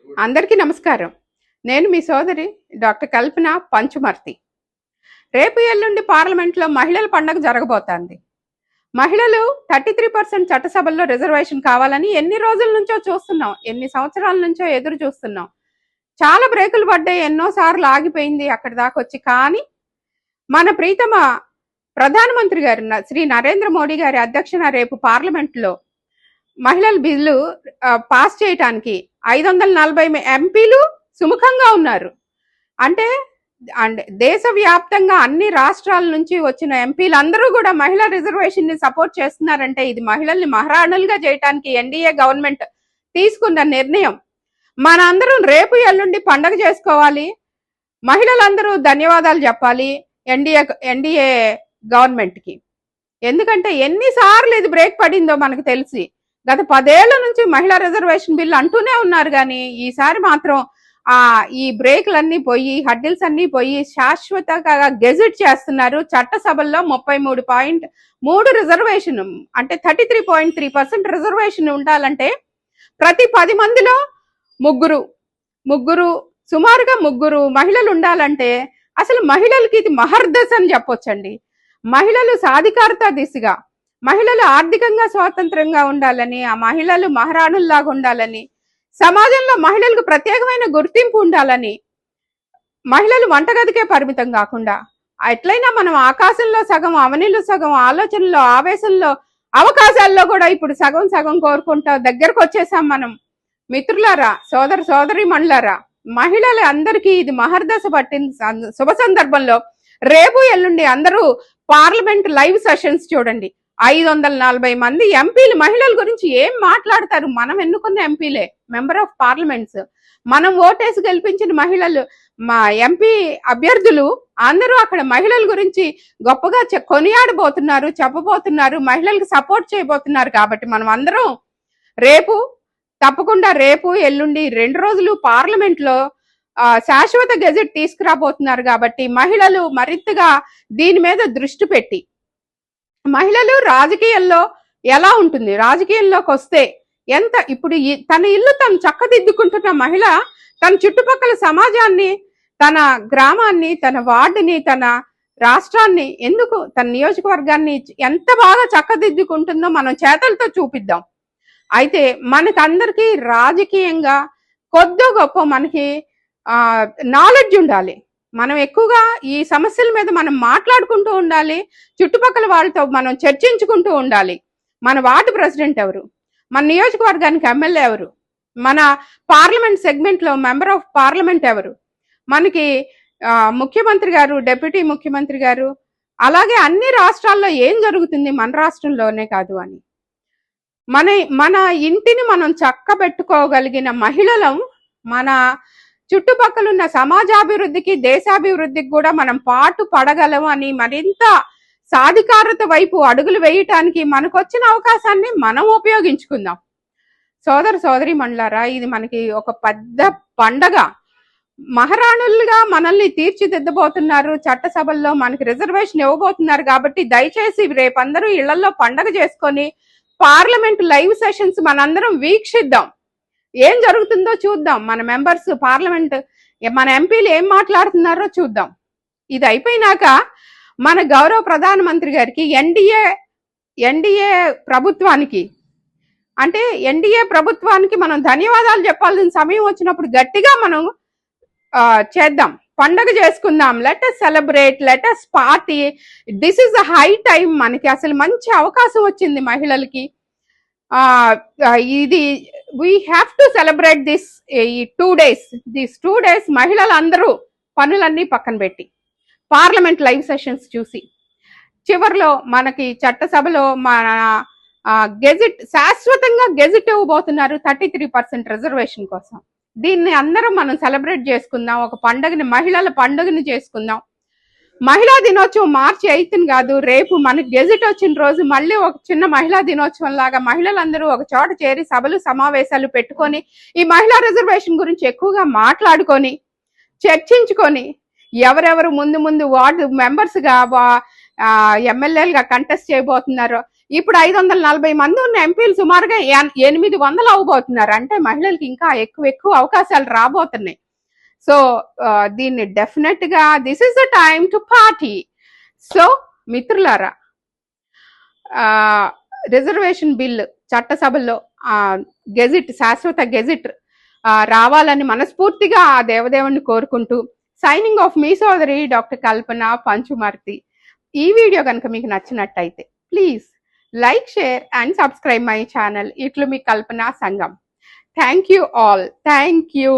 అందరికీ నమస్కారం. నేను మీ సోదరి డాక్టర్ కల్పన పంచుమర్తి. రేపు ఎల్లుండి పార్లమెంట్లో మహిళల పండుగ జరగబోతోంది. మహిళలు 33% చట్టసభల్లో రిజర్వేషన్ కావాలని ఎన్ని రోజుల నుంచో చూస్తున్నాం, ఎన్ని సంవత్సరాల నుంచో ఎదురు చూస్తున్నాం. చాలా బ్రేకులు పడ్డాయి, ఎన్నోసార్లు ఆగిపోయింది అక్కడి దాకా వచ్చి. కానీ మన ప్రీతమ ప్రధానమంత్రి గారు శ్రీ నరేంద్ర మోడీ గారి అధ్యక్షన రేపు పార్లమెంట్లో మహిళల బిల్లు పాస్ చేయటానికి 540 ఎంపీలు సుముఖంగా ఉన్నారు. అంటే దేశవ్యాప్తంగా అన్ని రాష్ట్రాల నుంచి వచ్చిన ఎంపీలు అందరూ కూడా మహిళా రిజర్వేషన్ ని సపోర్ట్ చేస్తున్నారంటే ఇది మహిళల్ని మహారాణులుగా చేయడానికి ఎన్డీఏ గవర్నమెంట్ తీసుకున్న నిర్ణయం. మన అందరం రేపు ఎల్లుండి పండగ చేసుకోవాలి, మహిళలందరూ ధన్యవాదాలు చెప్పాలి ఎన్డీఏ గవర్నమెంట్ కి. ఎందుకంటే ఎన్నిసార్లు ఇది బ్రేక్ పడిందో మనకు తెలిసి గత 10 ఏళ్ల నుంచి మహిళా రిజర్వేషన్ బిల్లు అంటూనే ఉన్నారు. కానీ ఈసారి మాత్రం ఈ బ్రేక్లన్నీ పోయి, హడ్డిల్స్ అన్ని పోయి శాశ్వతంగా గెజిట్ చేస్తున్నారు. చట్టసభల్లో 33.3 రిజర్వేషన్ అంటే 33.3% రిజర్వేషన్ ఉండాలంటే ప్రతి 10 మందిలో ముగ్గురు సుమారుగా ముగ్గురు మహిళలు ఉండాలంటే అసలు మహిళలకి ఇది మహర్దశ అని చెప్పొచ్చండి. మహిళలు సాధికారత దిశగా, మహిళలు ఆర్థికంగా స్వాతంత్రంగా ఉండాలని, ఆ మహిళలు మహారాణుల్లాగా ఉండాలని, సమాజంలో మహిళలకు ప్రత్యేకమైన గుర్తింపు ఉండాలని, మహిళలు వంటగదికే పరిమితం కాకుండా ఎట్లయినా మనం ఆకాశంలో సగం, అవనిలో సగం, ఆలోచనలో, ఆవేశంలో, అవకాశాల్లో కూడా ఇప్పుడు సగం సగం కోరుకుంటా దగ్గరకు వచ్చేసాం మనం. మిత్రులారా, సోదరి మండలారా, మహిళల అందరికీ ఇది మహర్దశ పట్టిన శుభ సందర్భంలో రేపు ఎల్లుండి అందరూ పార్లమెంట్ లైవ్ సెషన్స్ చూడండి. 540 మంది ఎంపీలు మహిళల గురించి ఏం మాట్లాడతారు? మనం ఎన్నుకున్న ఎంపీలే, మెంబర్ ఆఫ్ పార్లమెంట్స్, మనం ఓటేసి గెలిపించిన మహిళలు, మా ఎంపీ అభ్యర్థులు అందరూ అక్కడ మహిళల గురించి గొప్పగా కొనియాడబోతున్నారు, చెప్పబోతున్నారు, మహిళలకు సపోర్ట్ చేయబోతున్నారు. కాబట్టి మనం అందరం తప్పకుండా రేపు ఎల్లుండి 2 రోజులు పార్లమెంట్ లో శాశ్వత గెజెట్ తీసుకురాబోతున్నారు. కాబట్టి మహిళలు మరింతగా దీని మీద దృష్టి పెట్టి, మహిళలు రాజకీయాల్లో ఎలా ఉంటుంది, రాజకీయంలోకి వస్తే ఎంత, ఇప్పుడు తన ఇల్లు తను చక్కదిద్దుకుంటున్న మహిళ తన చుట్టుపక్కల సమాజాన్ని, తన గ్రామాన్ని, తన వార్డుని, తన రాష్ట్రాన్ని, ఎందుకు తన నియోజకవర్గాన్ని ఎంత బాగా చక్కదిద్దుకుంటుందో మనం చేతలతో చూపిద్దాం. అయితే మనకందరికీ రాజకీయంగా కొద్దో గొప్ప మనకి నాలెడ్జ్ ఉండాలి. మనం ఎక్కువగా ఈ సమస్యల మీద మనం మాట్లాడుకుంటూ ఉండాలి, చుట్టుపక్కల వాళ్ళతో మనం చర్చించుకుంటూ ఉండాలి. మన వార్డు ప్రెసిడెంట్ ఎవరు, మన నియోజకవర్గానికి ఎమ్మెల్యే ఎవరు, మన పార్లమెంట్ సెగ్మెంట్ లో మెంబర్ ఆఫ్ పార్లమెంట్ ఎవరు, మనకి ముఖ్యమంత్రి గారు, డిప్యూటీ ముఖ్యమంత్రి గారు, అలాగే అన్ని రాష్ట్రాల్లో ఏం జరుగుతుంది మన రాష్ట్రంలోనే కాదు అని మన ఇంటిని మనం చక్కబెట్టుకోగలిగిన మహిళలం మన చుట్టుపక్కల ఉన్న సమాజాభివృద్ధికి, దేశాభివృద్ధికి కూడా మనం పాటు పడగలం అని మరింత సాధికారత వైపు అడుగులు వేయటానికి మనకొచ్చిన అవకాశాన్ని మనం ఉపయోగించుకుందాం. సోదరి మండలారా, ఇది మనకి ఒక పెద్ద పండగ. మహారాణులుగా మనల్ని తీర్చిదిద్దబోతున్నారు, చట్టసభల్లో మనకి రిజర్వేషన్ ఇవ్వబోతున్నారు. కాబట్టి దయచేసి రేపందరూ ఇళ్లలో పండగ చేసుకొని పార్లమెంట్ లైవ్ సెషన్స్ మనందరం వీక్షిద్దాం. ఏం జరుగుతుందో చూద్దాం. మన మెంబర్స్, పార్లమెంట్, మన ఎంపీలు ఏం మాట్లాడుతున్నారో చూద్దాం. ఇది అయిపోయినాక మన గౌరవ ప్రధానమంత్రి గారికి, ఎన్డీఏ ప్రభుత్వానికి, అంటే ఎన్డీఏ ప్రభుత్వానికి మనం ధన్యవాదాలు చెప్పాల్సిన సమయం వచ్చినప్పుడు గట్టిగా మనం చేద్దాం, పండగ చేసుకుందాం. Let us celebrate, let us party. This is the high time. మనకి అసలు మంచి అవకాశం వచ్చింది మహిళలకి. ఇది we have to celebrate this. ఈ 2 days మహిళలందరూ పనులన్నీ పక్కన పెట్టి పార్లమెంట్ లైవ్ సెషన్స్ చూసి, చివరిలో మనకి చట్టసభలో మన గెజిట్, శాశ్వతంగా గెజిట్ ఇవ్వబోతున్నారు 33% రిజర్వేషన్ కోసం. దీన్ని అందరం మనం సెలబ్రేట్ చేసుకుందాం, ఒక పండుగని, మహిళల పండుగని చేసుకుందాం. మహిళా దినోత్సవం March 8th కాదు, రేపు మనకి గెజిట్ వచ్చిన రోజు మళ్ళీ ఒక చిన్న మహిళా దినోత్సవం లాగా మహిళలందరూ ఒక చోట చేరి సభలు సమావేశాలు పెట్టుకొని ఈ మహిళా రిజర్వేషన్ గురించి ఎక్కువగా మాట్లాడుకొని, చర్చించుకొని, ఎవరెవరు ముందు వార్డు మెంబర్స్ గా, ఎమ్మెల్యేలుగా కంటెస్ట్ చేయబోతున్నారో ఇప్పుడు 540 మంది ఉన్న ఎంపీలు సుమారుగా 800 అవ్వబోతున్నారు. అంటే మహిళలకు ఇంకా ఎక్కువ అవకాశాలు రాబోతున్నాయి. సో దీన్ని డెఫినెట్ గా this is the time to party. So మిత్రులారా, రిజర్వేషన్ బిల్ చట్టసభల్లో గెజిట్, శాశ్వత గెజిట్ రావాలని మనస్ఫూర్తిగా ఆ దేవదేవుని కోరుకుంటూ సైనింగ్ ఆఫ్ మీ సోదరి డాక్టర్ కల్పన పంచుమర్తి. ఈ వీడియో కనుక మీకు నచ్చినట్టయితే please like, share and subscribe my channel. ఇట్లు మీ Kalpana Sangam. Thank you all. Thank you.